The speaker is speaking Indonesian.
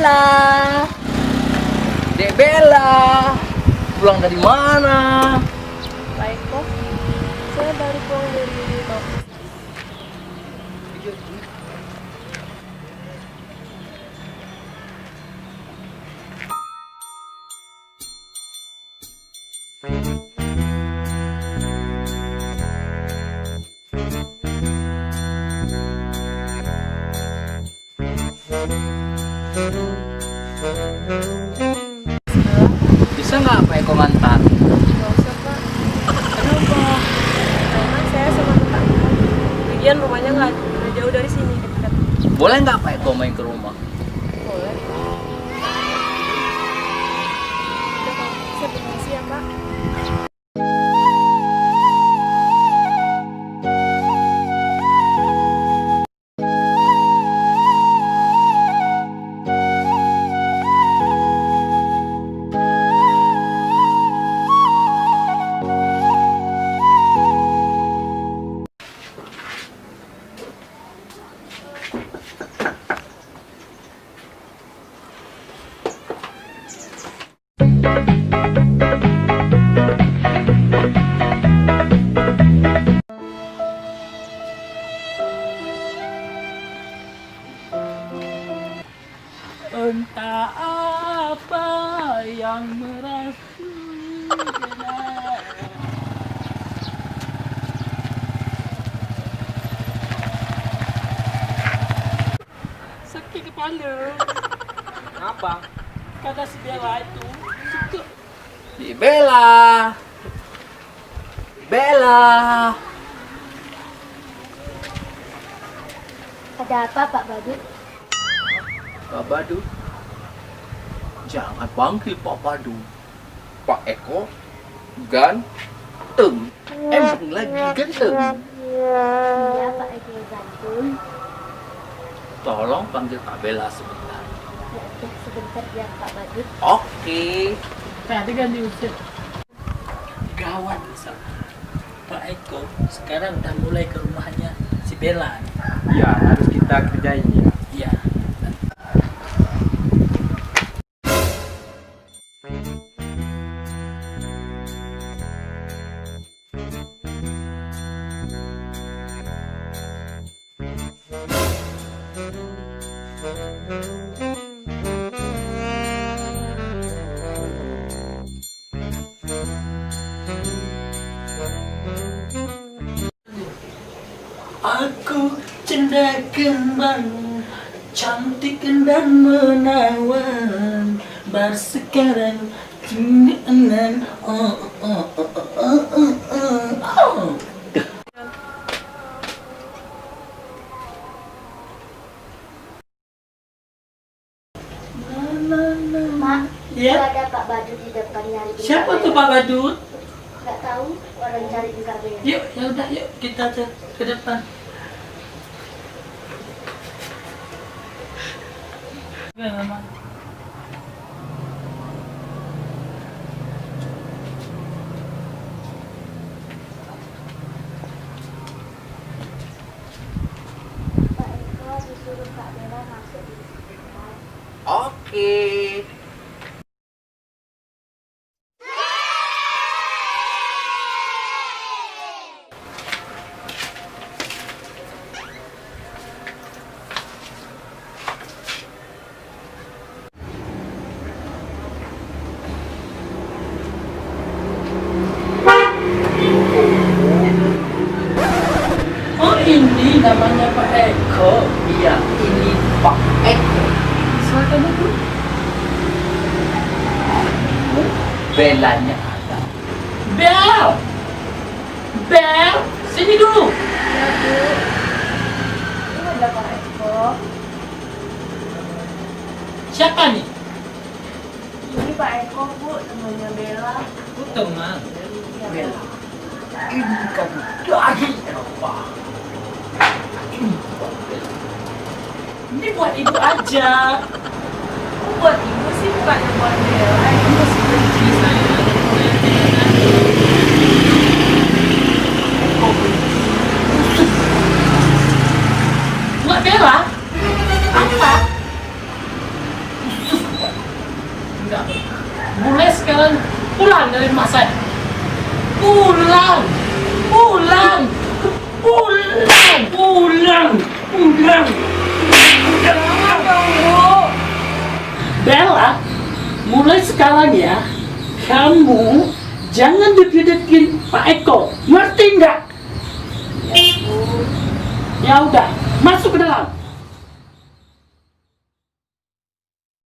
Bella, Dek Bella, pulang dari mana? Baik kok, saya baru pulang dari kampus. Bisa nggak Pak Eko ngantar? Nggak usah pak. Kenapa? Karena saya sama tetangga. Lagian rumahnya nggak jauh dari sini, dekat. Boleh nggak Pak Eko main ke rumah? Boleh. Udah kalau saya permisi ya pak. Entah apa yang merasui Bella. Sakit kepala. Kenapa? Kata si Bella itu suka. Di Bella, Bella. Ada apa Pak Badut? Pak Badu, jangan panggil Pak Badu. Pak Eko ganteng, emang lagi ganteng. Iya Pak Eko ganteng. Tolong panggil Kak Bella sebentar. Ya udah sebentar biar Pak Badut. Oke. Tadi kan diusir. Gawat misal. Pak Eko sekarang udah mulai ke rumahnya si Bella. Ya, harus kita kerjain ya. Iya. Aku cendak kembang, cantik dan menawan, baru sekarang kenan Pak, Ya. itu ada Pak Badut di depan nyariin Kak Siapa tuh Bella. Pak Badut? Nggak tahu, orang cariin Kak Bella. Yuk, ya udah yuk kita ke depan. Ya, Mama. Pak Eko disuruh Kak Bella masuk di sekolah. Oke. Oh ini namanya Pak Eko. Iya, ini Pak Eko. Silakan duduk. Bellanya ada. Bel, Bel, sini dulu. Ya bu. Ini ada Pak Eko. Siapa nih? Ini Pak Eko bu, temannya Bella. Oh, teman. Bella, ini kamu daging apa? Ini Pak Bella. Ini buat ibu aja. Oh, buat ibu sih bukan yang buat Bella. Ini masih Ini saya. Buat Bella? Apa? pulang, pulang, pulang, pulang, pulang. Jangan dong, Bu. Bella, mulai sekarang ya, kamu jangan deket-deketin Pak Eko, ngerti nggak? Ya udah, masuk ke dalam.